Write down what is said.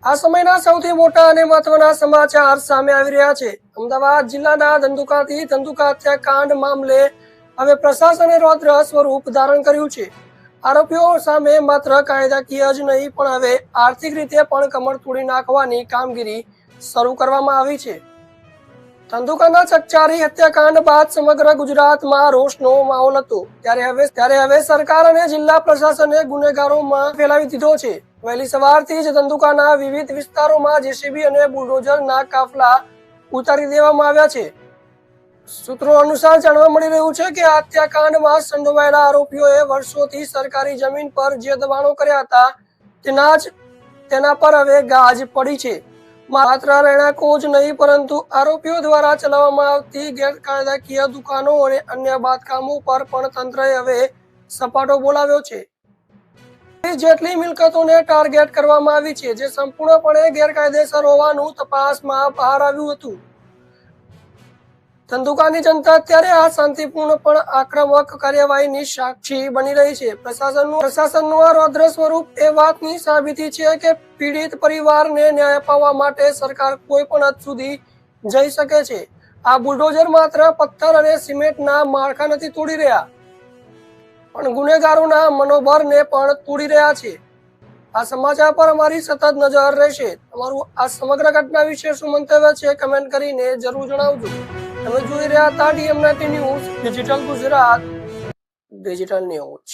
આ સમયના સૌથી મોટા અને મહત્વના સમાચાર સામે આવી રહ્યા છે। અમદાવાદ જિલ્લાના ધંધુકાથી ધંધુકા હત્યાકાંડ મામલે હવે પ્રશાસને રૌદ્ર સ્વરૂપ ધારણ કર્યું છે। આરોપીઓ સામે માત્ર કાયદાકીય જ નહીં પણ હવે આર્થિક રીતે પણ કમર તોડી નાખવાની કામગીરી શરૂ કરવામાં આવી છે। ધંધુકાના ચકચારી હત્યાકાંડ બાદ સમગ્ર ગુજરાતમાં રોષનો માહોલ હતો। ત્યારે હવે સરકાર અને જિલ્લા પ્રશાસને ગુનેગારોમાં ફેલાવી દીધો છે। વહેલી સવારથી જ ધંધુકાના વિવિધ વિસ્તારોમાં જેસીબી અને બુલડોઝરના કાફલા ઉતારી દેવામાં આવ્યા છે। સૂત્રો અનુસાર જાણવા મળી રહ્યું છે કે આ હત્યાકાંડમાં સંડોવાયેલા આરોપીઓએ વર્ષોથી સરકારી જમીન પર જે દબાણો કર્યા હતા તેના પર હવે ગાજ પડી છે। માત્ર રહેણાંકો જ નહીં પરંતુ આરોપીઓ દ્વારા ચલાવવામાં આવતી ગેરકાયદાકીય દુકાનો અને અન્ય બાંધકામો પર પણ તંત્રએ હવે સપાટો બોલાવ્યો છે। જેટલી મિલકતોને ટાર્ગેટ કરવામાં આવી છે જે સંપૂર્ણપણે ગેરકાયદેસર હોવાનું તપાસમાં બહાર આવ્યું હતું। ધંધુકાની જનતા અત્યારે આ શાંતિપૂર્ણ પણ આક્રમક કાર્યવાહીની સાક્ષી બની રહી છે। પ્રશાસનનું આ રૌદ્ર સ્વરૂપ એ વાતની સાબિતી છે કે પીડિત પરિવારને ન્યાય અપાવવા માટે સરકાર કોઈ પણ હદ સુધી જઈ શકે છે। આ બુલડોઝર માત્ર પથ્થર અને સિમેન્ટના માળખા નથી તોડી રહ્યા પણ ગુનેગારોના મનોબળને પણ તોડી રહ્યા છે। આ સમાચાર પર અમારી સતત નજર રહેશે। તમારું આ સમગ્ર ઘટના વિશે શું મંતવ્ય છે કમેન્ટ કરીને જરૂર જણાવજો। તમે જોઈ રહ્યા હતા DMNIT news digital Gujarat digital news.